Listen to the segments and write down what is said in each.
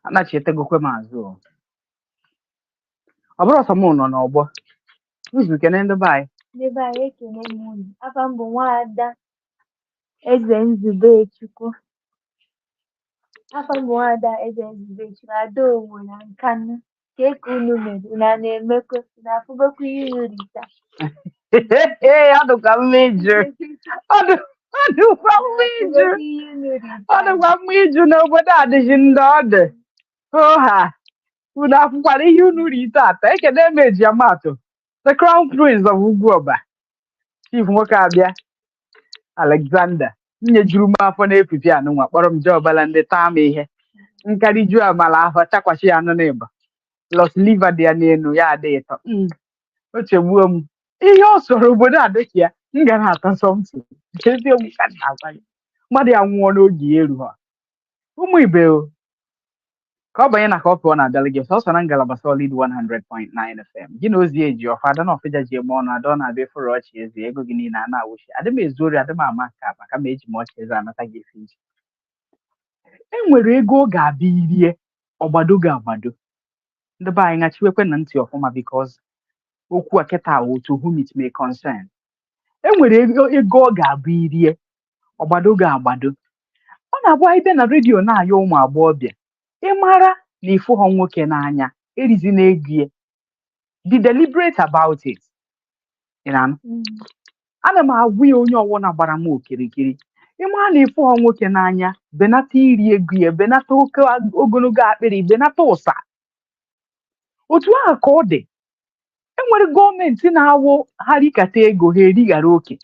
anachi etegokwe maazụ ọ bụrụ ọsọ mụ nọ n'ọgbọ ụzụ kene ndị be anyị Ndị be anyị ekene m unu. Afa m bụ Nwaada Eze Nzubechukwu. Afa m bụ Nwaada Eze Nzubechukwu, Ada Owo na Nkanu. Ka unu mere, unu a na-emekwa, unu afụgokwa ihe unu rita. ọdụkwa mma iju ọdụkwa mma iju n'obodo adịghị ndị ọdụ ha unu afụkwara ihe unu rite ata ekene emeji amatụ the crown prince of Ugwuoba chief nwoke abịa Alexander nyejuru m afọ na-efifi anụnwa kpọrọ m jeọbala ndị taa m ihe nkariju amala ahụ chakwachi ya anụ n'ịba los liver dị ya n'elu ya adịghị tọ o chegbuo m ihe ọ sọrọ obodo adịghị ya m ga na-ata sọmtụ eziokwu ka na-agwa gị mmadụ ya nwụọ n'oge ya eru ha ụmụ ibe ka ọ banye na ka ọ pụọ na-abịala gị sọsọ na ngalaba Solid 100.9 FM gị na ozi eji ọfa ada na ọfịja ji eme ọnụ ada ọ na-abịa efere ọchị eze ego gị niile a na-awụchi adị m ezu ori adị m ama ka maka ma eji m ọchị eze anata gị efe iji enwere ego ọ ga-abịa irie ọgbado ga-agbado ndị be anyị ngachiwekwe na ntị ọfụma because okwu a kịta otu whom it may concern enwere ego ọ ga-abụ irie ọgbado ga-agbado ọ na-abụ anyị bịa na redio na-ayọ ụmụ agbọghọbịa ịmara na ịfụ ha nwoke n'anya erizi na-ego be deliberate about it ana m agwụ ya onye ọwụna gbara m okirikiri ịmara na ịfụ ha nwoke n'anya benata iri ego ya benata oke ogologo akpịrị benata ụsa otu ahụ ka ọ dị enwere gọọmenti na-awụ ha rikata ego ha erighara oke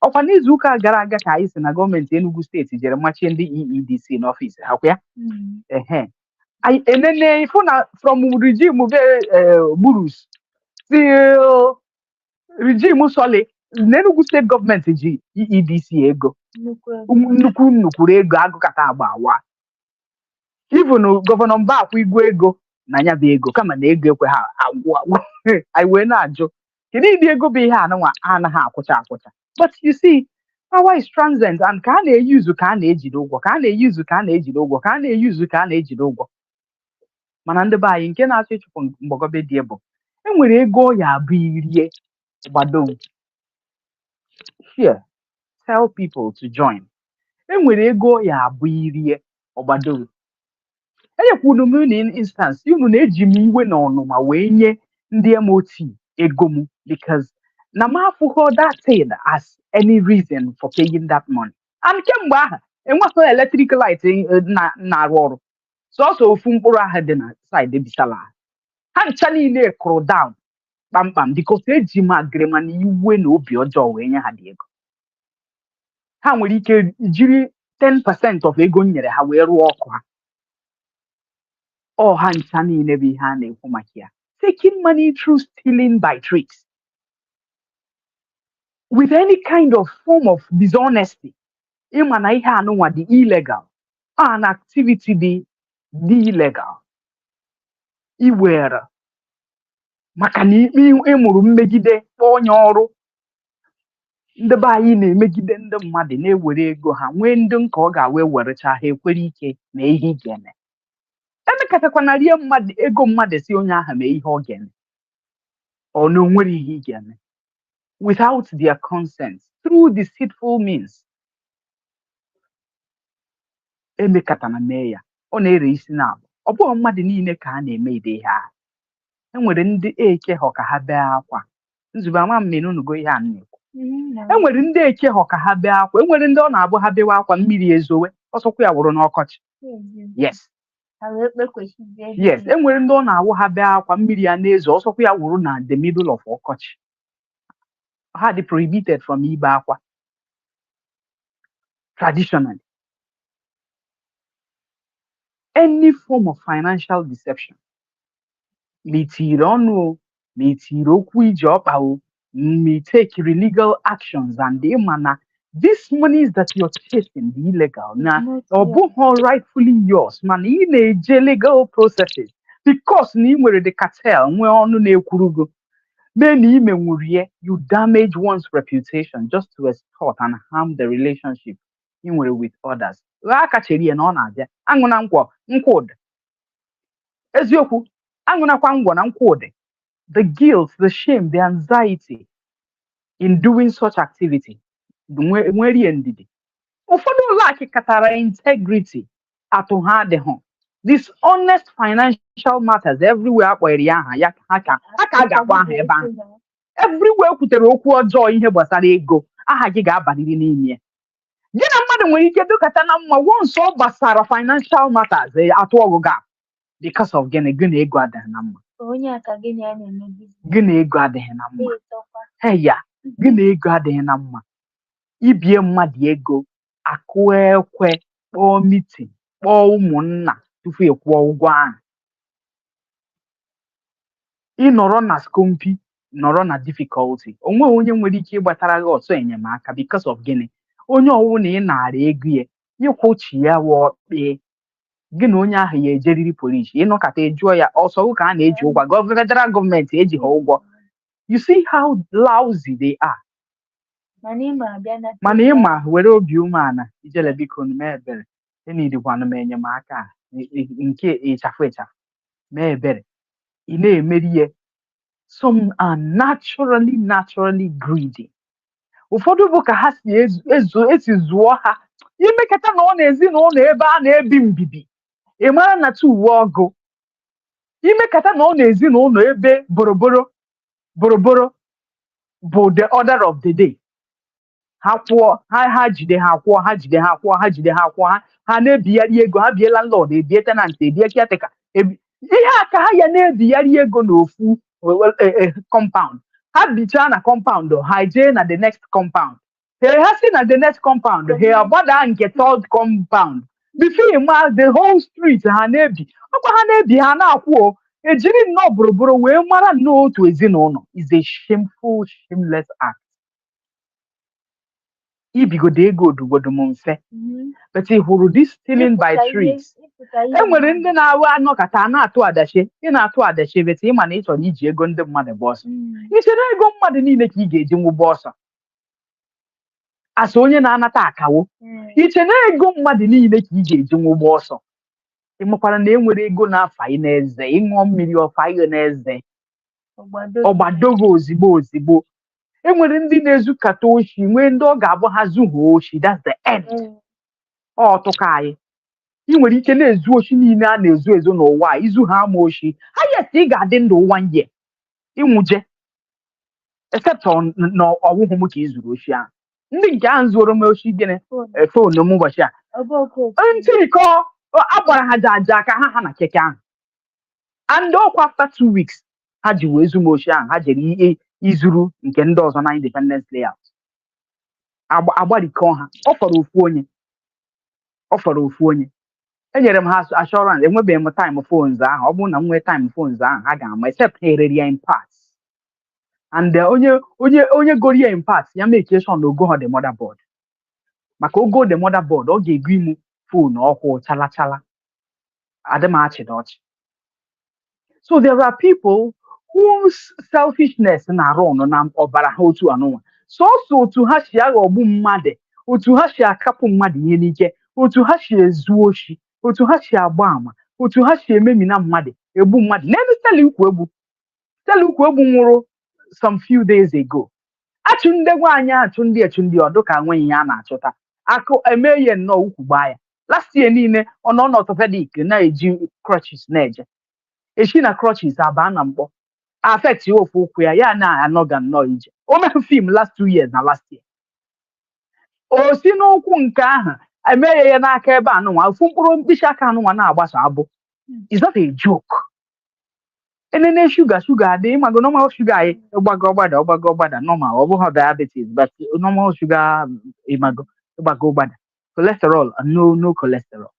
ọkwa n'izuụka gara aga ka anyị si na gọọmenti Enugu steeti jere machie ndị EEDC n'ọfịs ha kwa ya enene ịfụ na from regime Burus till regime Sole n'Enugu steeti gọọmenti ji EEDC ego nnukwu ego agụkata agba awa even gọvanọ Mbakwa Igwe ego na ya bụ ego kama na ego ekwe ha agwụ anyị wee na-ajụ kedu ịdị ego bụ ihe anụnwa anaghị akwụcha but you see power is transient and ka a na-eyuzu ka a na-ejide ụgwọ ka a na-eyuzu ka a na-ejide ụgwọ ka a na-eyuzu ka a na-ejide ụgwọ mana ndị be anyị nke na-achọ ịchụpụ mgbọgọbe dị bụ enwere ego ya abụ irie gbado here tell people to join enwere ego ya abụ irie ọgbado enyekwunu m unu instance unu na-eji m iwe na ọnụma wee nye ndị MOT ego m because na m afụghọ that thing as any reason for paying that money and kemgbe aha enweghị electric light na-arụ ọrụ sọsọ ofu mkpụrụ ahụ dị na side bisala ha ncha niile kụrụ down kpamkpam because eji m agrịma na iwe na obi ọjọọ wee nye ha dị ego ha nwere ike jiri 10% of ego m nyere ha wee rụọ ọkụ ha ha ncha niile bụ ihe a na-ekwu maka ya taking money through stealing by tricks with any kind of form of dishonesty ịma na ihe anụnwa dị illegal an activity dị illegal iwere maka na ikpe ịmụrụ mmegide onye ọrụ ndị be anyị na-emegide ndị mmadụ na-ewere ego ha nwee ndị nke ọ ga-awe werecha ha ekwere ike na ihe ị ga-eme emekọtakwana rie mmadụ ego mmadụ si onye ahụ mee ihe ọ ga-eme ọ na onwere ihe ị ga-eme without their consent through deceitful means emekọtana mee ya ọ na-ere isi n'abụ ọ bụghị mmadụ niile ka a na-eme ide ihe ahụ enwere ndị eke họ ka ha bee akwa nzube ama mmenunugo ihe a na-ekwu enwere ndị eke họ ka ha bee akwa enwere ndị ọ na-abụ ha bewe akwa mmiri ezowe ọsọkwa ya wụrụ n'ọkọchị yes enwere ndị ọ na-awụ ha bee akwa mmiri ya na-ezo ọsọkwa ya wụrụ na the middle of ọkọchị ha dị prohibited from ibe akwa traditionally any form of financial deception ma itiri ọnụ ma itiri okwu iji ọkpa ma take legal actions and ịma na these monies that you're chasing the illegal na ọ bụghị rightfully yours mana ị na-eje legal processes because na ị nwere the cartel nwee ọnụ na-ekwurugo mee na ime nwurie you damage one's reputation just to extort and harm the relationship ị nwere with others aka chere ya na ọ na-abịa aṅụ na nkwọ ụda eziokwu aṅụnakwa ngwọ na nkwụ ụdị. The guilt, the shame, the anxiety in doing such activity nwere ndidi. Ụfọdụ ụlọ akụ katara integrity atụ ha adịghị. Dishonest financial matters everywhere akpọrọ ya aha ya ha ka a ga-akpọ aha ebe ahụ. Everywhere kwutere okwu ọjọọ ihe gbasara ego aha gị ga-abaliri n'ime ya. Gị na mmadụ nwere ike dọkata na mma once ọ gbasara financial matters atụ ọgụga because of gịnị gị na ego adịghị na mma. Onye aka gị na ya na-eme business. Gị na ego adịghị na mma. Na-etokwa. Heya gị na ego adịghị na mma. Ibie mmadụ ego akụ ekwe kpọọ mitin kpọọ ụmụnna tupu ịkwụọ ụgwọ ahụ. Ịnọrọ na skompi nọrọ na difficulty onwe onye nwere ike ịgbatara gị ọsọ enyemaka because of gịnị onye ọwụ na ị nara ego ya ịkwụchi ya wọkpee gị na onye ahụ ya ejeriri polisi ịnọkọta ejụọ ya ọsọ ka a na-eji ụgwọ federal gọọmenti eji ha ụgwọ. You see how lousy they are. Mana ịma were obi umeala ijele biko mee ebere enidikwanụ m enyemaka nke ịchafụ ịchafụ mee ebere ị na-emeri ihe. Some are naturally greedy. Ụfọdụ bụ ka ha si esi zụọ ha imekata na ọ na-ezinụlọ ebe a na-ebi mbibi ị mara na uwe ọgụ imekata na ọ na-ezinụlọ ebe boroboro bụ the order of the day. Ha kwụọ ha jide ha kwụọ ha jide ha kwụọ ha jide ha kwụọ ha na-ebigharị ego ha bie landlord ebie tenant ebie caretaker ihe a ka ha ya na-ebigharị ego n'ofu compound. Ha bichaa na compound ha jee na the next compound. Ha si na the next compound ha agbada nke third compound. Before ma the whole street ha na-ebi ọkwa ha na-ebi ha na-akwụ ejiri nnọọ bụrụbụrụ wee mara nnọọ otu ezinụlọ is a shameful shameless act. Ibigodo ego odugodo m mfe but ị hụrụ this stealing by tricks. Enwere ndị na-awa anọkata na-atụ adachi ị na-atụ adachi bete ịma na ị chọrọ iji ego ndị mmadụ gba ọsọ. Ichere ego mmadụ niile ka ị ga-eji nwụgba ọsọ asa onye na-anata akawo. Ichere ego mmadụ niile ka ị ga-eji nwụgba ọsọ. Ị makwara na enwere ego na-afa ị n'eze ịṅụọ mmiri ọfa ihe n'eze ọgbadogo ozigbo. Enwere ndị na-ezukata oshi nwee ndị ọ ga-abụ ha zuhuo oshi that's the end. Ọ tụka anyị ị nwere ike na-ezu oshi niile a na-ezu n'ụwa izu ha ama oshi ha yes ị ga-adị ndụ 1 year ịnwụje except na ọwụhụ m ka izuru oshi ahụ. Ndị nke ahụ zuoro m oshi gịnị fonu m ụbọchị a ntịrịkọ agbara ha jaja ka ha na keke ahụ and ọkwa after 2 weeks ha ji wee zu m oshi ahụ ha jere izuru nke ndị ọzọ na Independence Layout agbarikọ ha. Ọ fọrọ ofu onye enyere m ha assurance enwebeghị m time phones ahụ. Ọ bụrụ na m nwee time phones ahụ ha ga-ama except ha erere ya in parts and onye goro ya in parts ya make sure na ogo the motherboard maka ogo the motherboard ọ ga-ego imu phone ọhụụ chala adịmachi na ọchị. So there are people whose selfishness na-arụ ọnụ na ọbara ha otu anụnwa sọsọ otu ha si aghọgbu mmadụ otu ha si akapụ mmadụ ihe n'ike otu ha si ezu oshi otu ha si agba ama otu ha si ememina mmadụ egbu mmadụ. N'elu Stella Ukwu-Egbu nwụrụ some few days ago. Achụ ndị nwaanyị achụ ndị ọdụ ka nweghị ya a na-achụta akụ eme ihe nnọọ ukwu gbaa ya. Last year niile ọ nọ n'orthopedic na-eji crutches na-eje echi na crutches abaa na mkpọ affect ofu ụkwụ ya na-anọga nnọọ ije. O mere film last 2 years na last year o si n'ụkwụ nke ahụ emeghe ya n'aka ebe anụnwa ofu mkpụrụ mkpịsị aka anụnwa na-agbasa abụ. It's not a joke. Enene sugar adị ịmago normal sugar anyị ịgbago ọgbada normal ọ bụghị diabetes but normal sugar ịmago ịgbago ọgbada cholesterol no cholesterol.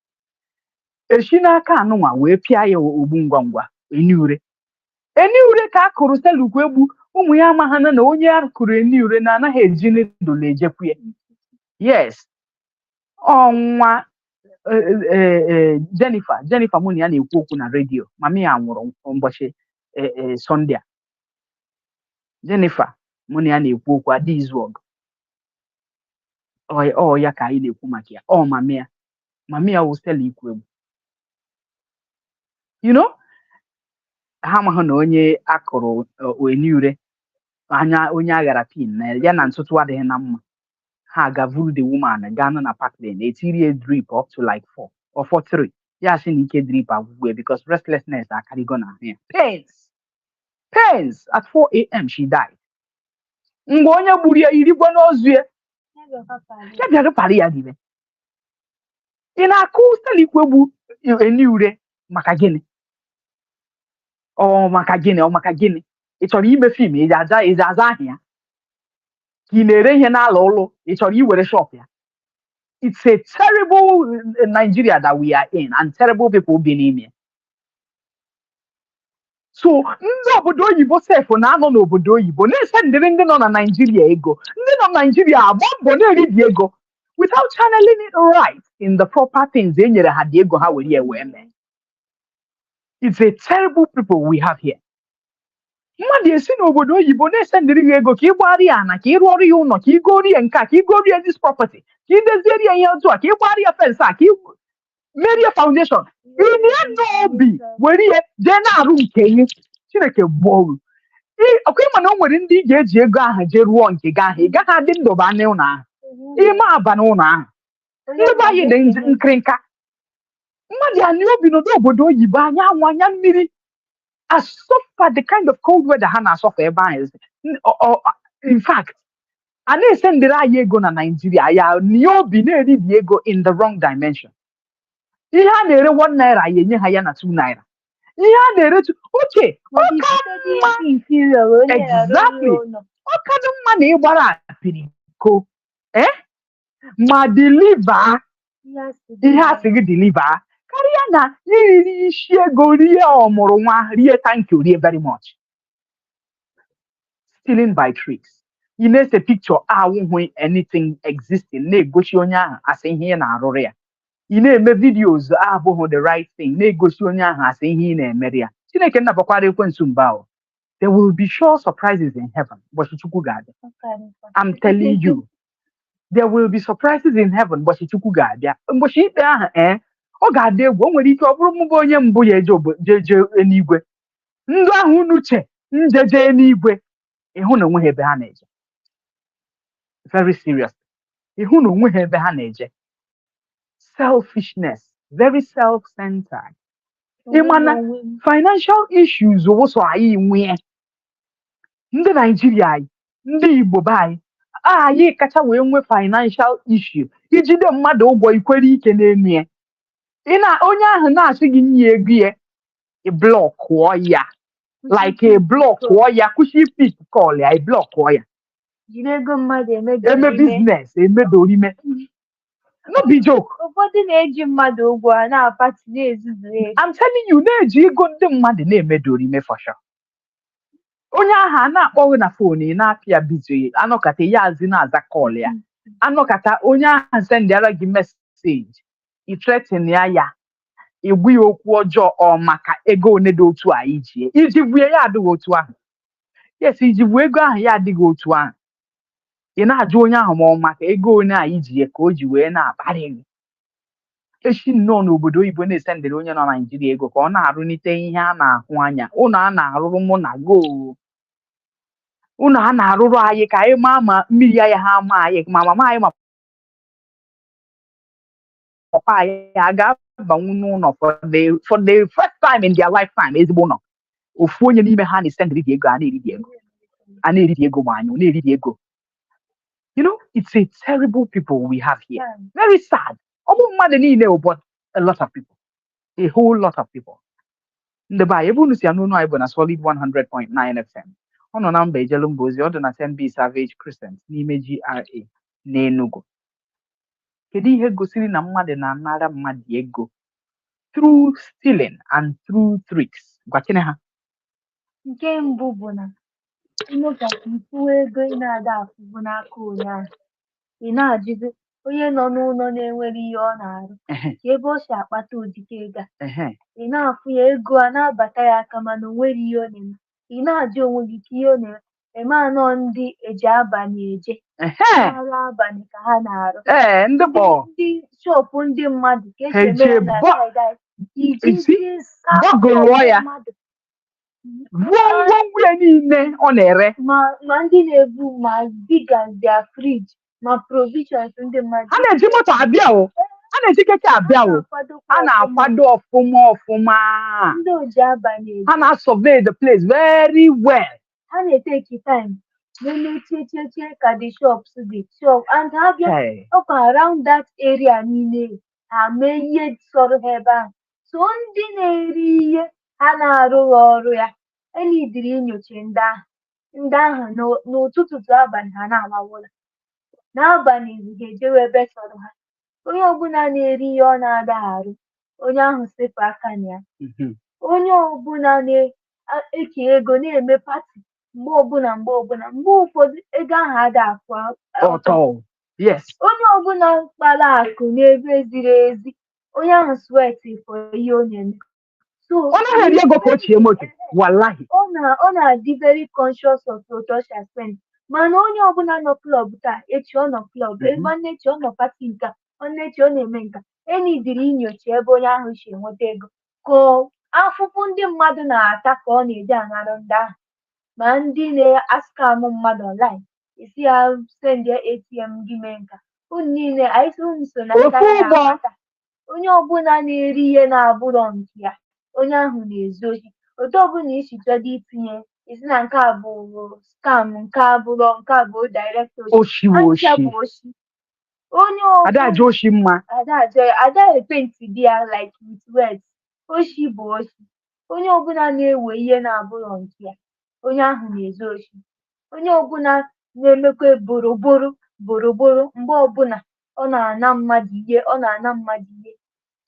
Echi n'aka anụnwa wee pịa ya ogbu ngwa eniure ka akụrụ Stella Ukwu-Egbu ụmụ ya amaghana na onye akụrụ eniure na anaghị eji ndụl ejekwu ya. Yes ọnwa Jennifer mụ na ya na-ekwu okwu na redio mami ya nwụrụ ụbọchị Sunday a. Jennifer mụ na ya na-ekwu okwu adị izu ọgụ ọ ya ka anyị na-ekwu maka ya mami ya wụ Stella Ukwu-Egbu. You know ha ma ha na onye akụrụ eniure anya onye aghara pin na ya na ntụtụ adịghị na mma ha gavuru the woman gaa nọ na park lane etiri drip up to like 4 or 43 ya sị na ike drip agwụgwụ because restlessness akarịgo na ahụ ya pains at 4 a.m. she died mgbe onye gburu ya irigwe n'ozu ya ya bịara parị ya dịbe ị na-akụ stelikwe bụ eniure maka gịnị maka gịnị ị chọrọ ime fim ị aza aha ya ka ị na-ere ihe n'ala ụlọ ị chọrọ iwere shop ya it's a terrible Nigeria that we are in and terrible people bi n'ime so ndị obodo oyibo sef na-anọ n'obodo oyibo na-esendịrị ndị nọ na Nigeria ego ndị nọ na Nigeria agba mbọ na-eribi ego without channeling it right in the proper things e nyere ha dị ego ha were ya wee mee. It's a terrible people we have here. Mmadụ esi n'obodo oyibo na-esendịrị gị ego ka ị gbara ya ana ka ị rụọrọ ya ụlọ ka ị goro ya nke a ka ị goro ya this property ka ị deziere ya ihe otu a ka ị gbara ya fensị a ka ị merie foundation inye n'obi were ihe jee na-arụ nke gị Chineke gbuo ọkụ ịma na o nwere ndị ị ga-eji ego ahụ jee rụọ nke gị ahụ ị gaghị adị ndụba anya ụlọ ahụ ime aba na ụlọ ahụ ndị be anyị dị nkịrịnka mmadụ anyị obi n'obodo oyibo anya anwụ anya mmiri asọfa the kind of cold weather ha na-asọfa ebe ahụ in fact a na-esendịrị anyị ego na Nigeria ya n'obi na-eribi ego in the wrong dimension. Ihe a na-ere 1 naira ya enye ha ya na 2 naira. Ihe a na-ere exactly ọka dị mma na ịgbara apiriko ma deliver ihe a sị gị deliver karịa na iriri isi ego rie ọmụrụ nwa rie thank you rie very much. Stealing by tricks. Ị na-ese picture ahụhụ anything existing na-egosi onye ahụ asị ihe ị na-arụrụ ya. Ị na-eme videos abụghị the right thing na-egosi onye ahụ asị ihe ị na-emere ya. Chineke nnabakwara ekwensu mba ahụ. There will be sure surprises in heaven. Ụbọchị Chukwu ga-abịa. I'm telling you. There will be surprises in heaven. Ụbọchị Chukwu ga-abịa. Ụbọchị ikpe ahụ ọ ga-adị egwu. O nwere ike ọ bụrụ mbụ onye mbụ ya eje eluigwe. Ndụ ahụ unu che njeje eluigwe ịhụ na onwe ha ebe ha na-eje. Very serious. Ịhụ na onwe ha ebe ha na-eje. Selfishness, very self-centered. Ịmana financial issues ụsọ anyị nwee. Ndị Nigeria anyị, ndị Igbo be anyị kacha wee nwee financial issue ijide mmadụ ụgwọ ikwere ike n'enu ya. Onye ahụ na-asị gị nye ego ya blọkụọ ya like a blọkụọ ya kwụsị pik kọl ya blọkụọ ya. Eme business emedorime. No be joke. Ụfọdụ na-eji mmadụ ụgwọ a na-apati na-ezuzu ego. I'm telling you na-eji ego ndị mmadụ na-emedorime for sure. Onye ahụ a na-akpọghị na fon na-apịa bizi anọkata ya azị na-aza kọl ya anọkata onye ahụ sendịara gị meseji itretin ya igbu ya okwu ọjọọ maka ego one dị otu a iji bue ya adịghị otu ahụ. Yes, iji bụ ego ahụ ya adịghị otu ahụ. Ị na-ajụ onye ahụ ma ọ maka ego one a iji ya ka o ji wee na-akparị gị. Echi nnọọ n'obodo oyibo na-esendịrị onye nọ Naijiria ego ka ọ na-arụnite ihe a na-ahụ anya ụlọ a na-arụrụ mụ na go ụlọ a na-arụrụ anyị ka anyị maa ma mmiri ya ha ma anyị ma mama anyị ma papa anyị a ga-abanwu n'ụlọ for the first time in their lifetime ezigbo ụlọ. Ofu onye n'ime ha na-esendịrị gị ego a na-eridi ego ma anyị na-eridi ego. You know, it's a terrible people we have here. Very sad. Mmadụ niile but a lot of people. A whole lot of people. Ndị be anyị ebe unu si anụ ụnụ anyị bụ na Solid 100.9 FM. Ọ nọ na mba ejelu mba ozi ọ dị na St. B Savage Crescent n'ime GRA n'Enugu. Kedu ihe gosiri na mmadụ na-anara mmadụ ego through stealing and through tricks? Gwachine ha. Nke mbụ bụ na ịnụkata ịkwụwa ego ị na-ada afụbụ n'aka onye ahụ. Ị na-ajụzi onye nọ n'ụlọ na-enwere ihe ọ na-arụ ka ebe o si akpata ụdịka ego a. Ị na-afụ ya ego a na-abata ya aka mana o nwere ihe ọ na-eme. Ị na-ajụ onwe gị ka ihe ọ na-eme anọ ndị eji abalị eje arụ abalị ka ha na-arụ. Ndị shọpụ ndị mmadụ ka esi eme ya na iji mmadụ Gwongwongwo niile ọ na-ere. ma ndị na-ebu ma big as their fridge ma provisions ndị mmadụ. Ha na-eji moto abịa o. Ha na-eji keke abịa o. Ha na-akwado ọfụma. Ndị oji abalị Ha na-survey the place very well. ha na-eteki time cheche ka the shops dị shop and ha bịa ọkwa around that area niile ha mee ihe sọrọ ha ebe ahụ. So ndị na-eri ihe ha na-arụghị ọrụ ya enidiri inyocha ndị ahụ n'ụtụtụ abalị ha na-amawụla n'abalị ha ejewe ebe sọrọ ha. Onye ọbụla na-eri ihe ọ na-adaghị arụ onye ahụ sepụ aka na ya. Onye ọbụla na-eke ego na-eme pati mgbe ọbụla mgbe ụfọdụ ego ahụ ada afọ ọtọ. Onye ọbụla kpara akụ n'ebe ziri ezi onye ahụ sweti for ihe ọ na-eme. So ọ naghị ego ka ochie moto wallahi. Ọ na-adị very conscious of social spend. Mana onye ọbụla nọ klọb taa echi ọ nọ klọb nwanne echi ọ nọ pati nka nwanne echi ọ na-eme nka enidiri inyocha ebe onye ahụ si enweta ego ka afụfụ ndị mmadụ na-ata ka ọ na-eji anarụ ndị ahụ. Ma ndị na-askam mmadụ online isi ya sendie ATM gị mee nka unu niile anyị so na aka. Onye ọbụla na-eri ihe na-abụrọ nke ya onye ahụ na-ezu ohi. Otu ọbụla isi chọrọ itinye isi na nke a bụ skam nke a bụ direct oshi. Onye Ada oshi mma. Ada epenti di ya like with words. Oshi bụ oshi. Onye ọbụla na-ewe ihe na-abụrọ nke ya onye ahụ na-ezu oshi. Onye ọbụla na-emekwa boroboro mgbe ọbụla ọ na-ana mmadụ ihe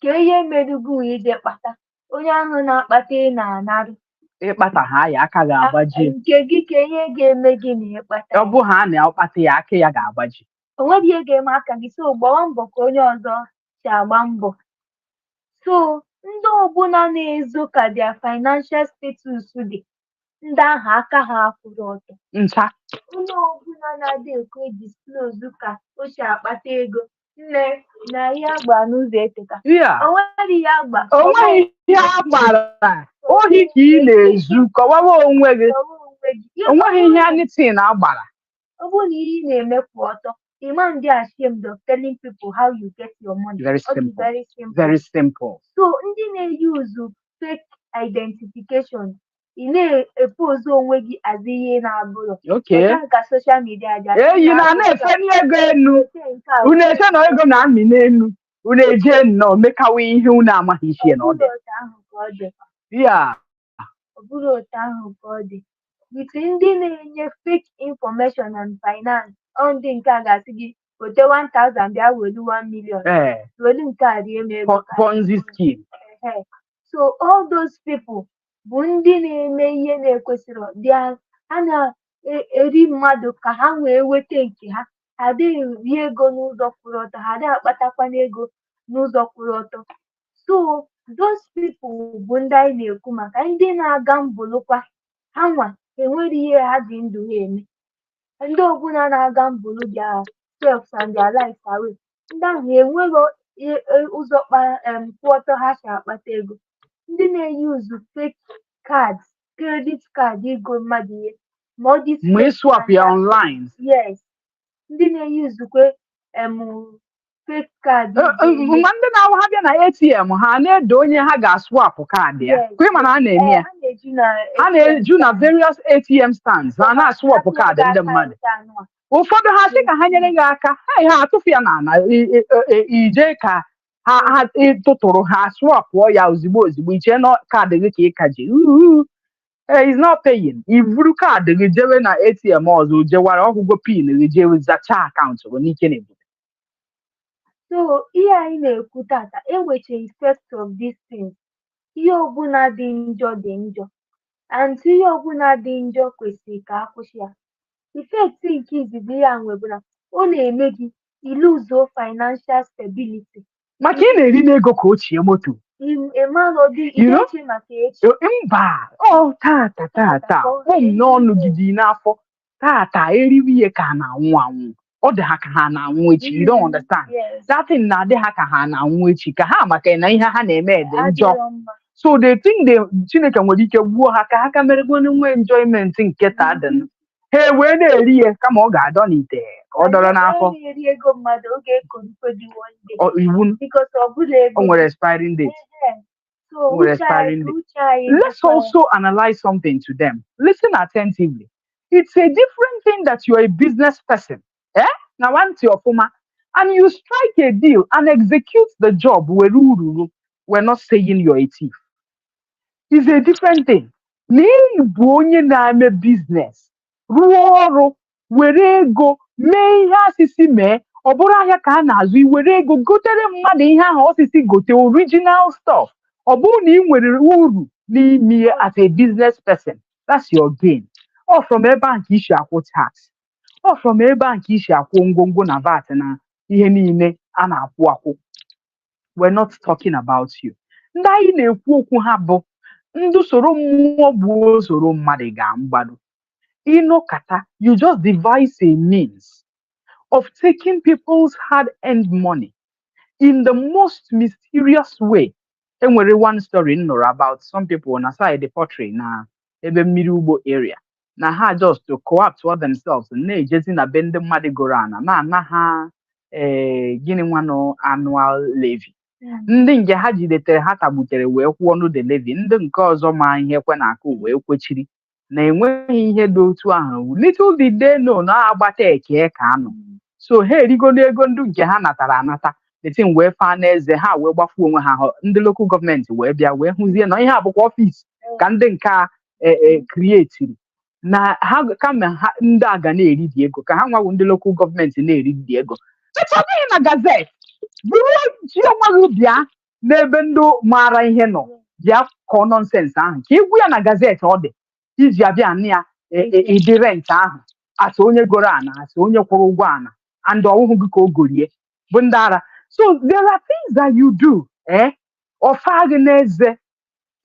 ka ihe merugo ije kpata onye ahụ na-akpata na-anarụ. Ịkpata ha ya aka ga-agbaji. Nke gị ka ihe ga-eme gị na ịkpata. Ọ bụ ha na-akpata ya aka ya ga-agbaji. O nweghị ihe ga-eme aka gị so gbawa mbọ ka onye ọzọ si agba mbọ. So ndị ọbụla na-ezo ka their financial status dị ndị ahụ aka ha akwụrụ ọtọ. Ncha. Onye ọbụla na-adị ekwe disclose ka o si akpata ego nne na ihe agba n'ụzọ eteka. Onweghị ihe agba. Onweghị ihe agbara. Ohi ka ị na-ezu kọwawa onwe gị. Onweghị ihe anything agbara. Ọ bụrụ na ihe ị na-eme kwụ ọtọ Iman they are ashamed of telling people how you get your money. Very simple. So ndị na-use fake identification ị na-epozu onwe gị as ihe na-abụrụ. Ka social media aja. Eyi na-efe n'ego enu. Unu eche na ego na-amị n'enu. Unu eje nnọọ mekawa ihe unu amaghị iche na ọ dị. Ọ bụrụ otu ahụ ka ọ dị. With ndị na-enye fake information and finance ndị nke a ga-asị gị ote 1,000 bịa welu 1 million. Welu nke a rie m ego. Ponzi scheme. So all those people bụ ndị na-eme ihe na-ekwesịrị ha na-eri mmadụ ka ha wee weta nke ha. Ha adịghị eri ego n'ụzọ kwụrụ ọtọ ha adịghị akpatakwa n'ego n'ụzọ kwụrụ ọtọ. So those people bụ ndị anyị na-ekwu maka ndị na-aga mbụlụkwa ha nwa enwere ihe ha ji ndụ ha eme. Ndị ọbụla na-aga mbụlụ their selves and their lives away. Ndị ahụ enweghị ụzọ kwụ ọtọ ha si akpata ego. Ndị na-eyuzu fake cards, credit card ego mmadụ ihe ma ọ dị swap ya online. Yes. Ndị na-eyuzukwe fake card. Ma ndị na-awụ ha bịa na ATM ha na-edo onye ha ga-aswapụ kaadị ya. Kwa ịma na ha na-eme ya. Ha na-eju na various ATM stands ha na-aswapụ kaadị ndị mmadụ. Ụfọdụ ha sị ka ha nyere gị aka ha atụfu ya n'ala ije ka ha tụtụrụ ha swapụọ ya ozigbo iche na kaadị gị ka ị ka ji is not paying. Iburu kaadị gị jewe na ATM ọzọ jewara ọgwụgwọ pin gị jewe zachaa akaụntụ gị n'ike na-ebu. So ihe anyị na-ekwu tata enwecha effect of these things. Ihe ọbụla dị njọ dị njọ and ihe ọbụla dị njọ kwesịrị ka akwụsị ya. Effect nke izizi ya nwebụla ọ na-eme gị iluzo financial stability. Maka ị na-eri n'ego ka ochie moto. Eche maka echi. Mba tata n'ọnụ gị dị n'afọ tata eriwe ihe ka na-anwụ anwụ. Ọ dị ha ka ha na-anwụ echi. You don't understand. That thing na-adị ha ka ha na-anwụ echi ka ha maka na ihe ha na-eme dị njọ. So they think they Chineke nwere ike gbuo ha ka ha ka meregwo nwe enjoyment nke taa dị nụ. Ha wee na-eri ya kama ọ ga-adọ n'ite ka ọ dọrọ n'afọ. eri ego mmadụ oge ekorikodi one day Iwu because ọ bụla ego o nwere expiring date. so O nwere expiring date. uche anyị Let's also analyze something to them. Listen attentively. It's a different thing that you're a business person. Eh? Now, once you're former, and you strike a deal and execute the job, we're not saying you're a thief. It's a different thing. N'ịbụ onye na-eme business, rụọ ọrụ, were ego, mee ihe asịsị mee, ọ bụrụ ahịa ka a na-azụ, i were ego gotere mmadụ ihe ahụ osisi gote original stuff. Ọ bụrụ na ị nwere uru n'ime as a business person, that's your gain. Or from ebe a nke isi akwụ tax. Or from ebe a nke isi akwụ ngwongwo na VAT na ihe niile a na-akwụ akwụ. We're not talking about you. Ndị anyị na-ekwu okwu ha bụ ndụ soro mmụọ bụ soro mmadụ ga mgbado. Ịnọkata, you just devise a means of taking people's hard-earned money in the most mysterious way. Enwere one story nụrụ about some people na side the pottery na ebe mmiri ugbo area. Na ha just to co-opt for themselves na-ejezi na be ndị mmadụ goro ana na ha gịnị nwanụ annual levy. Ndị nke ha jidetere ha tagbutere wee kwụọ ọnụ the levy, ndị nke ọzọ ma ihe kwe na akụ wee kwechiri na enweghị ihe dị otu ahụ. Little did they know na agbata eke ka anọ. So ha erigo n'ego ndị nke ha natara anata, the thing wee faa n'eze ha wee gbafuo onwe ha, ndị local gọọmenti wee bịa wee hụzie na ihe abụkwa ọfịs ka ndị nke a krietiri na ha kama ha ndị a ga na-eri dị ego ka ha nwawo ndị local gọọmenti na-eri dị ego. Ọ dịghị na gazet bụrụ chiọnwa gị bịa n'ebe ndị maara ihe nọ bịa kọọ nọnsensị ahụ ka igwu ya na gazet ọ dị iji abịa na ya ịdị rent ahụ asa onye goro ana asa onye kwụrụ ụgwọ ana and ọwụhụ gị ka o gorie bụ ndị ara. So there are things that you do ọfa gị n'eze.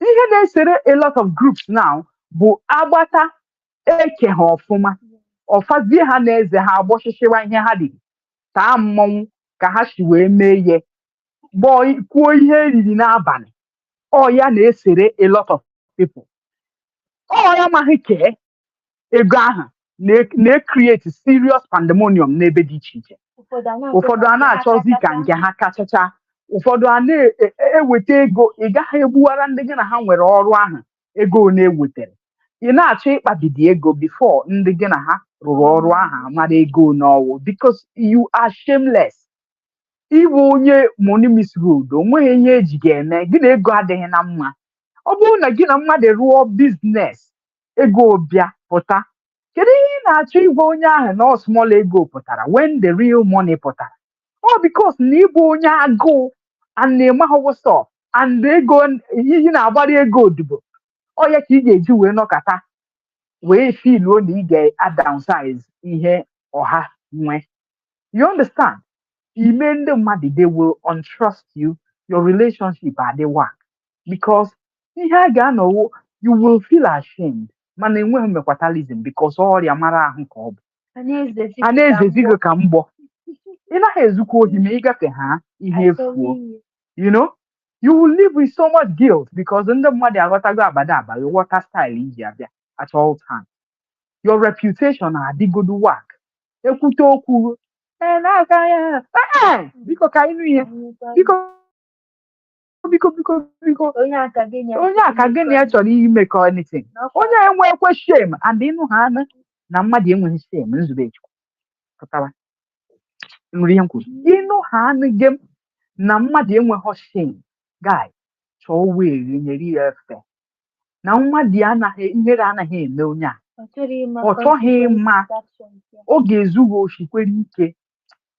Ihe na-esere a lot of groups now bụ agbata eke ha ọfụma ọfazie ha n'eze ha agbọchịchịwa ihe ha dị taa mmọnwụ ka ha si wee mee ihe kwuo ihe eriri n'abalị. Ọ ya na-esere a lot of people. Ọ ya amaghị kee ego ahụ na-create serious pandemonium n'ebe dị iche iche. Ụfọdụ a na-achọzi ka nke ha kachacha, ụfọdụ a na-eweta ego ị gaghị egbuwara ndị gị na ha nwere ọrụ ahụ ego na-ewetere. Ị na-achọ ịkpabidi ego before ndị gị na ha rụrụ ọrụ ahụ amara ego n'ọwụ because you are shameless. Ịbụ onye money misroad, onweghị ihe eji ga-eme gị na ego adịghị na mma. Ọ bụrụ na gị na mmadụ rụọ biznes ego bịa pụta, kedu ihe ị na-achọ ịgwa onye ahụ na small ego pụtara when the real money pụtara? Ọ because na ịbụ onye agụụ and na-emaghọwo sọ and ego ihe na-agbara ego odibo. Ọ ya ka ị ga-eji wee nọkata wee filuo na ị ga-adownsize ihe ọha nwe. You understand? Ime ndị mmadụ they will untrust you, your relationship adị work because ihe a ga-anọwo you will feel ashamed mana enweghị mekwatalism because ọrịa mara ahụ ka ọ bụ. A na-ezezi gị ka mgbọ. Ị naghị ezukwa ohi ma ịgafe ha ihe efuo. You know, you will live with so much guilt because ndị mmadụ aghọtago abada abalị water style iji abịa at all times. Your reputation adịgodu work. Ekwute okwu biko ka ịnụ ihe biko onye aka gị na ya chọrọ imekọ anything. Onye enwekwe shame and ịnụ ha anụ na mmadụ enweghị shame nzube echukwu pụtara nri ihe m kwuru. Ịnụ ha anụ gị na mmadụ enweghị shame guy chọọ wee nyere ya efe na mmadụ anaghị ihere anaghị eme onye a ọ chọghị ịma ọ ga-ezughị oshi kwere ike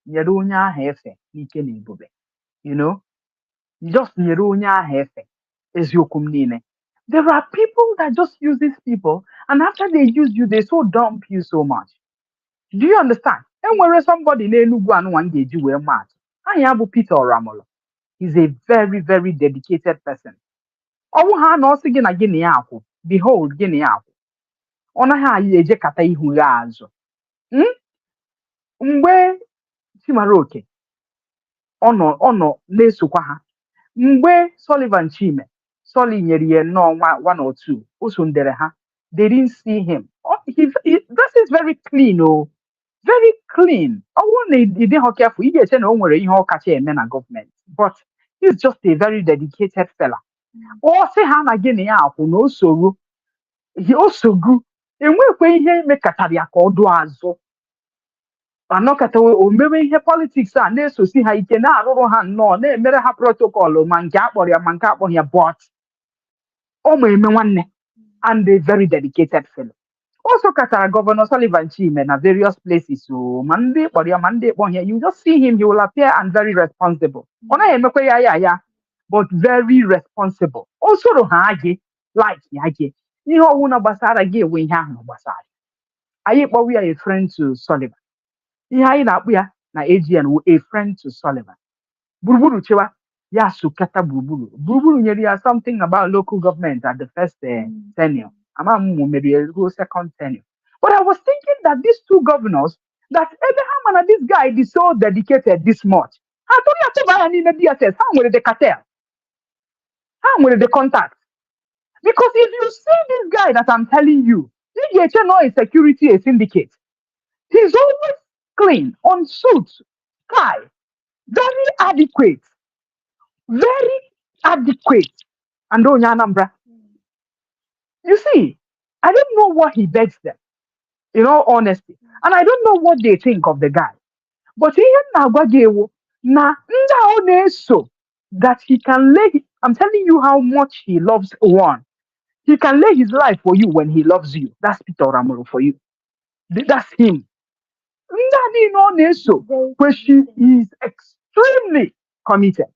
nyere onye ahụ efe n'ike na ebube. You know, just nyere onye ahụ efe eziokwu m niile. There are people that just use these people and after they use you they so dump you so much. Do you understand? Enwere somebody n'Enugu anụnwa m ga-eji wee maa atụ. Aha ya bụ Peter Oramolo. He's a very very dedicated person. Ọnwụ ha na ọsị gị na gị na ya akwụ, behold gị na ya akwụ. Ọ naghị eje kata ihu ya azụ. Mgbe Chimaroke ọ nọ na-esokwa ha, mgbe Sullivan Chime Solly nyeri no one or two. Also ha. They didn't see him. Oh, this is very clean, oh, very clean. I want he didn't have careful. He just no where he catch a man government, but he's just a very dedicated fella. Oh, say han again ya no so he also grew. And when he make kataria ko do azo. Anokata o mewe ihe politics a na-eso si ha ike na-arụrụ ha nnọọ na-emere ha protocol ma nke akpọrọ ya ma nke akpọrọ ya but ọ ma eme nwanne and a very dedicated fellow. Also katara Governor Sullivan Chime na various places so ma ndị kpọrọ ya ma ndị kpọ ya you just see him he will appear and very responsible. Ọ naghị emekwa ya but very responsible. O soro ha gị like ya gị ihe ọwụna gbasara gị enwe ihe ahụ gbasara. Anyị kpọwa ya a friend to Sullivan. Ihe anyị na-akpụ ya na AGN wụ a friend to Sullivan. Gburugburu chewa ya sukata gburugburu. Gburugburu nyere ya something about local government at the first tenure. Ama mụ maybe a second tenure. But I was thinking that these two governors, that Abraham and this guy is so dedicated this much. How do you have to buy an DSS? How will the cartel? How will the contact? Because if you see this guy that I'm telling you, DHN is security a syndicate. He's always clean, on suit, tie, very adequate, very adequate. And on Anambra. You see, I don't know what he begs them, in all honesty. And I don't know what they think of the guy. But he na so that he can lay, I'm telling you how much he loves one. He can lay his life for you when he loves you. That's Peter Ramoro for you. That's him. Where she is extremely committed,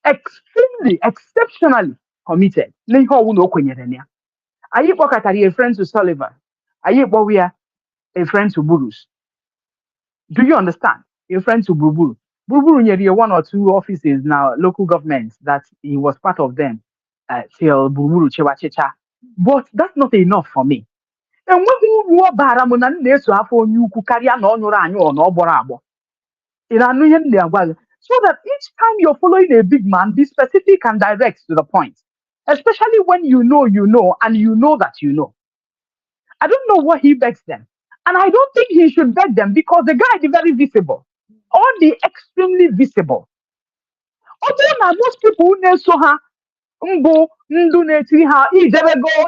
extremely, exceptionally committed. Are you a friend to Sullivan? Are you a friend to Burus? Do you understand? A friend to Buruburu. Buruburu near one or two offices now, local governments that he was part of them till Buruburu Chewachecha. But that's not enough for me. And when you are Baramona, so you could carry on or borabo. So that each time you're following a big man, be specific and direct to the point. Especially when you know, and you know that you know. I don't know what he begs them. And I don't think he should beg them because the guy is very visible. Only extremely visible. Although most people who know so ha,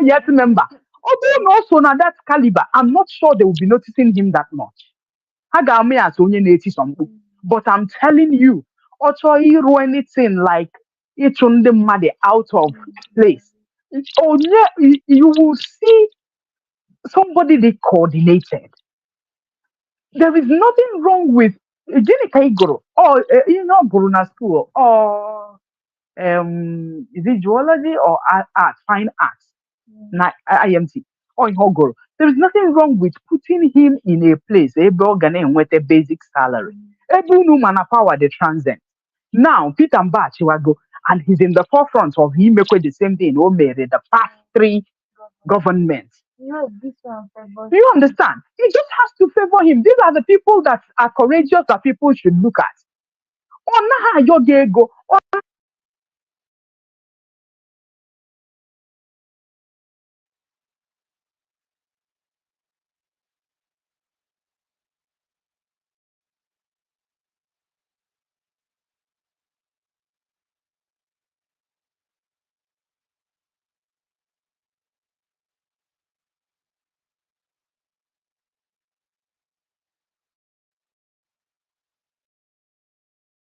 yet member. Although also na that caliber, I'm not sure they will be noticing him that much. But I'm telling you, also hero anything like it's on the money out of place. Oh yeah, you will see somebody they coordinated. There is nothing wrong with or Guruna school or is it geology or art, fine arts, IMT or Hogoro. There is nothing wrong with putting him in a place with a basic salary. Every woman power the transcend. Now Peter Mbachiwago and he's in the forefront of him making the same thing the past three governments. This one Do you understand? It just has to favor him. These are the people that are courageous that people should look at.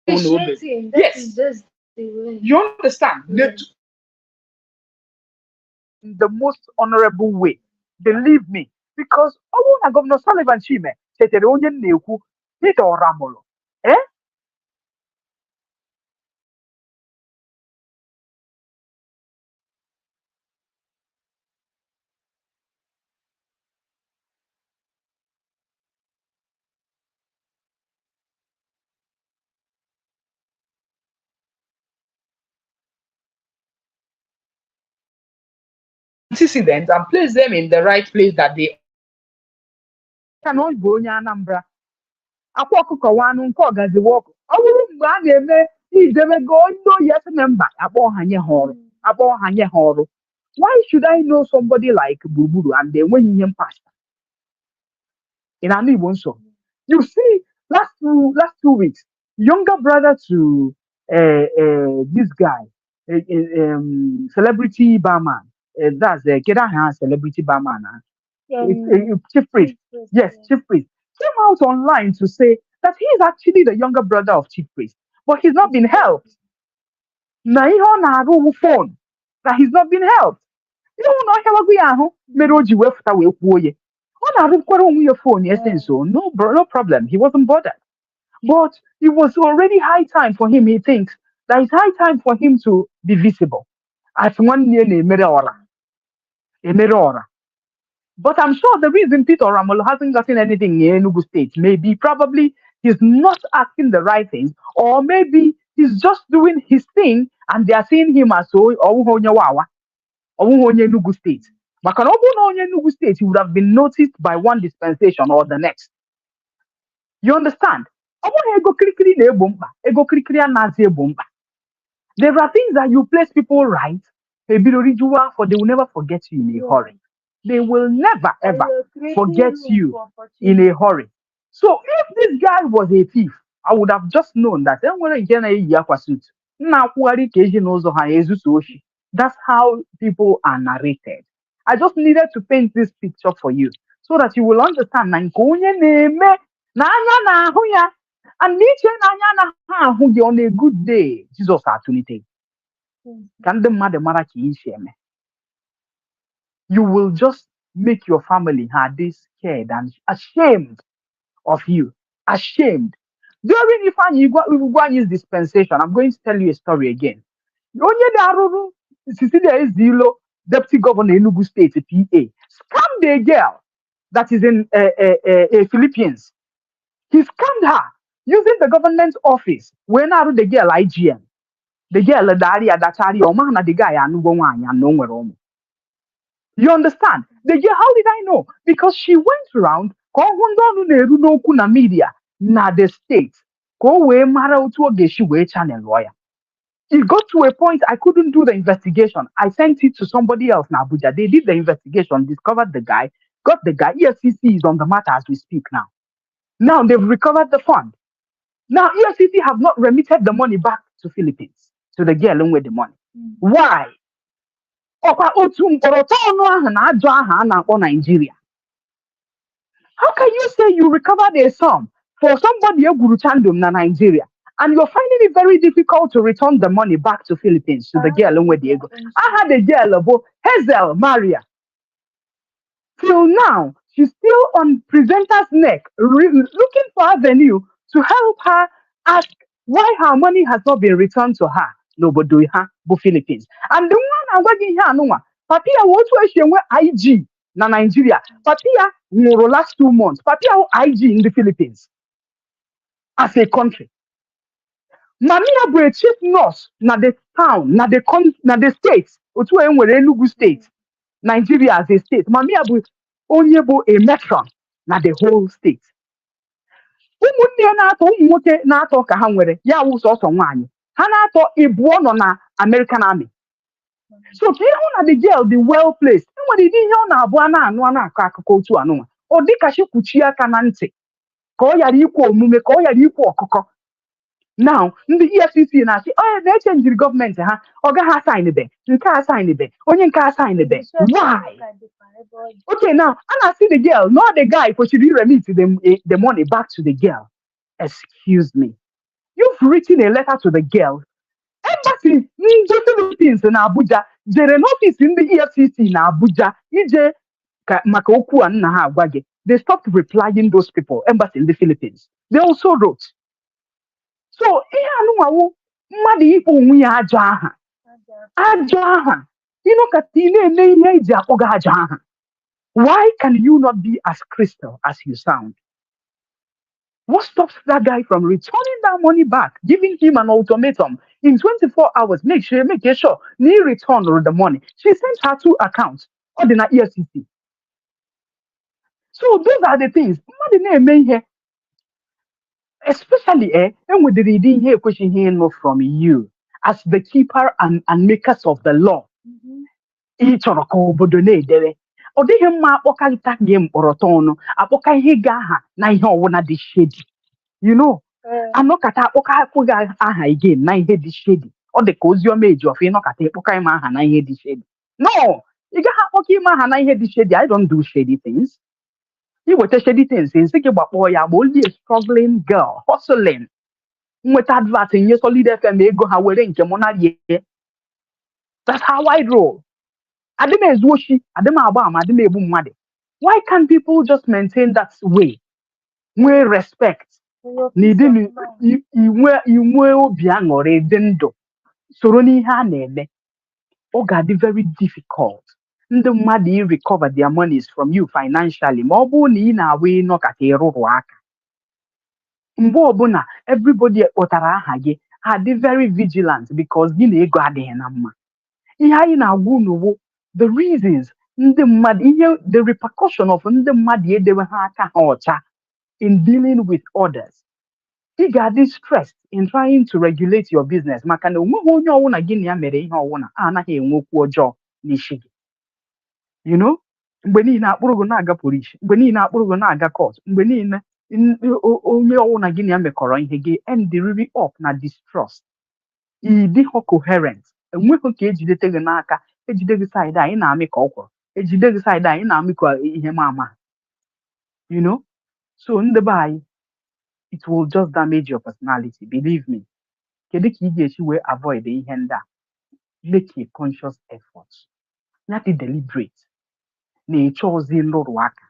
appreciating. That is just the way. You understand? The most honorable way. Believe me. Because Governor Sullivan Chime said Peter Ramolo. Antecedents and place them in the right place that they cannot go onye Anambra. Akwa ọkụkọ nwanụ nke ọgazi wọkụ. Ọ bụrụ mgbe a na-eme idebe go yes member akpọ ha nye ha ọrụ. Abo hanye horo. Why should I know somebody like Buburu and then when him pastor? In Ani Bonso. You see, last 2 weeks, younger brother to this guy, celebrity barman. That's Kedahan celebrity barman. Chief priest. Yes, chief priest came out online to say that he is actually the younger brother of chief priest, but he's not been helped. Na ihe ọ na-arụ wụ phone that he's not been helped. Ihe ụlọ ọhịa wago ya ahụ mere o ji wefụta wee kwuo ya. Ọ na-arụkwara onwe ya phone ya sense so no problem. He wasn't bothered. But it was already high time for him. He thinks that it's high time for him to be visible. As one year emere ọra. But I'm sure the reason Peter Ramolo hasn't gotten anything in Enugu State, maybe probably he's not asking the right things, or maybe he's just doing his thing and they are seeing him as Enugu State. But Enugu State, he would have been noticed by one dispensation or the next. You understand? There are things that you place people right, for they will never forget you in a hurry. They will never ever forget you in a hurry. So if this guy was a thief, I would have just known that. That's how people are narrated. I just needed to paint this picture for you so that you will understand. And on a good day, Jesus opportunity. You will just make your family scared and ashamed of you. Ashamed. During Ifeanyi's dispensation, I'm going to tell you a story again. Cecilia Ezilo, Deputy Governor Enugu State, PA, scammed a girl that is in Philippines. He scammed her using the government office. When the girl IGM, the girl the guy you understand? How did I know? Because she went around na media na the state. Channel lawyer. It got to a point I couldn't do the investigation. I sent it to somebody else in Abuja. They did the investigation, discovered the guy, got the guy. EFCC is on the matter as we speak now. Now they've recovered the fund. Now EFCC have not remitted the money back to Philippines, to the girl with the money. Why? Nigeria. How can you say you recovered a sum for somebody in Nigeria and you're finding it very difficult to return the money back to Philippines to the girl with the ego? I had a girl of Hazel Maria. Till now, she's still on presenter's neck, looking for avenue to help her ask why her money has not been returned to her. Nobody but Philippines. And the one I'm working here, no one. Papia was IG na Nigeria. Papia no last 2 months. Papia IG in the Philippines as a country. Mamia be a chief nurse na the town, na the states. Otu Enugu State, Nigeria as a state. Mamia be only a matron na the whole state. Ụmụnne na-atọ ụmụ nwoke na-atọ ka ha nwere ya wụ sọsọ nwaanyị ha na-atọ ịbụọ nọ na American Army. So ka ịhụ na the girl dị well placed enwere ịdị ihe ọ na-abụ a na-anụ a na-akọ akụkọ otu anụnwa ọ dịka chi kwuchie aka na ntị ka ọ yara ikwu omume ka ọ yara ikwu ọkụkọ. Now ndị EFCC na-asị na-echenjiri gọọmenti ha ọ gaghị asaịnbe nke asaịnbe onye nke asaịnbe. Why? Okay, now I see the girl, not the guy, for she remit the money back to the girl. Excuse me. You've written a letter to the girl. Embassy in the Philippines in Abuja. There an office in the EFCC in Abuja. They stopped replying those people. Embassy in the Philippines. They also wrote. So, why can you not be as crystal as you sound? What stops that guy from returning that money back, giving him an ultimatum in 24 hours? Make sure he return the money. She sent her 2 accounts on the EFCC. So those are the things. Especially and with the reading here question here from you. as the keeper and makers of the law. Ị chọrọ ka obodo na-edere. Ọ dịghị mma akpọkalịta gị mkpọrọtọ ọnụ, akpọka ihe gị aha na ihe ọwụna dị shady. You know, anọkata akpọka akwụ gị aha again na ihe dị shady. Ọ dị ka Oziọma Ejiofor ịnọkata ịkpọka ịma aha na ihe dị shady. No, ị gaghị akpọka ịma aha na ihe dị shady. I don't do shady things. Iweta shady things, nsị gị gbakpọọ ya bụ only a struggling girl, hustling. Nweta advert nye Solid FM ego ha were nke mụ na rie. That's how I roll. Adịm ezu oshi, adịm agba ama, adịm egbu mmadụ. Why can't people just maintain that way? Nwee respect. N'ịdị inwe obi aṅụrị dị ndụ. Soro n'ihe a na-eme. Ọ ga-adị very difficult. Ndị mmadụ recover their monies from you financially ma ọ bụrụ na ị na-awa ịnọkata ịrụrụ aka. Mgbe ọbụla everybody kpọtara aha gị, ha dị very vigilant because gị na ego adịghị na mma. Ihe anyị na-agwa unu bụ the reasons ndị mmadụ the repercussion of ndị mmadụ edewe ha aka ha ọcha in dealing with others. Ị ga-adị stressed in trying to regulate your business maka na onweghị onye ọwụna gị na ya mere ihe ọwụna anaghị enwe okwu ọjọọ n'isi gị. You know, mgbe niile akpụrụgụ na-aga police, mgbe niile akpụrụgụ na-aga court, mgbe niile onye ọwụna gị na ya mekọrọ ihe gị end really up na distrust. Ị dịghọ coherent. Enweghị ka ejidete gị n'aka, ejide gị side anyị na-amị ka ọkwụrụ, ejide gị side anyị na-amị ka ihe mama. You know, so ndị be anyị, it will just damage your personality, believe me. Kedu ka ị ga-esi wee avoid ihe ndị a? Make a conscious effort. Not deliberate. Na-eche ozi nrụrụ aka.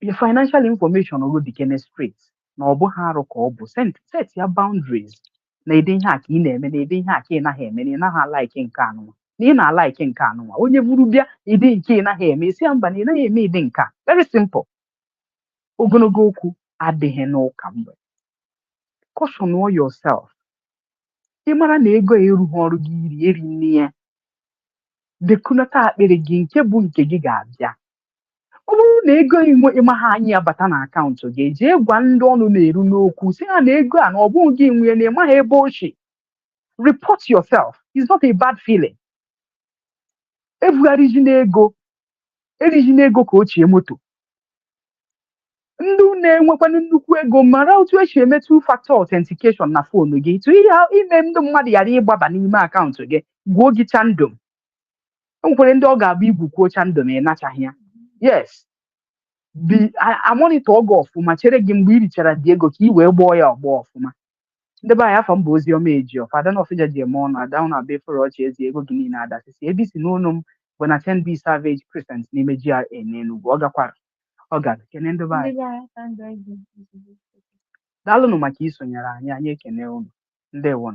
Your financial information will be straight. Na ọ bụghị arụ ka ọ bụ set your boundaries. Na ede ihe a ka ị na-eme, na ede ihe a ka ị naghị eme, na ị naghị alaiki nke anụnwa. Na ị na-alaiki nke anụnwa. Onye buru bịa ịdị nke ị naghị eme, isi ya mba na ị naghị eme ịdị nke a. Very simple. Ogologo okwu adịghị n'ụka mgbe. Caution yourself. Ị mara na ego erughị ọrụ gị iri nne ya. Dekunata akpịrị gị nke bụ nke gị ga-abịa. Ọ bụrụ na ego ịma ha anyị abata na akaụntụ gị, jee gwa ndị ọnụ na-eru n'okwu si ha na ego a na ọ bụghị gị nwunye na ịmaghị ebe ochi. Report yourself. It's not a bad feeling. Erigina ego ka ochie moto. Ndị na-enwekwana nnukwu ego mara otu esi eme two-factor authentication na foonu gị tụ ihe ime ndị mmadụ ghara ịgbaba n'ime akaụntụ gị gwuo gị chandom. Enwekwere ndị ọ ga-abụ igwukwuo chandom ịnachaghị ya. Yes. Amonite oge ọfụma chere gị mgbe i richara dị ego ka i wee gbọọ ya ọgbọ ọfụma. Ndị be anyị afọ mbụ Oziọma Ejiofor, Ada Nọfịja ji eme ọnụ, ada ụnụ abịa efere ọchị ezi ego gị niile adasịsị. Ebe isi n'ụlọ m bụ na 10B Savage Crescent n'ime GRA n'Enugu. Ọ gara kene ndị be anyị. Daalụnụ maka isonyere anyị ekene unu. Ndewo.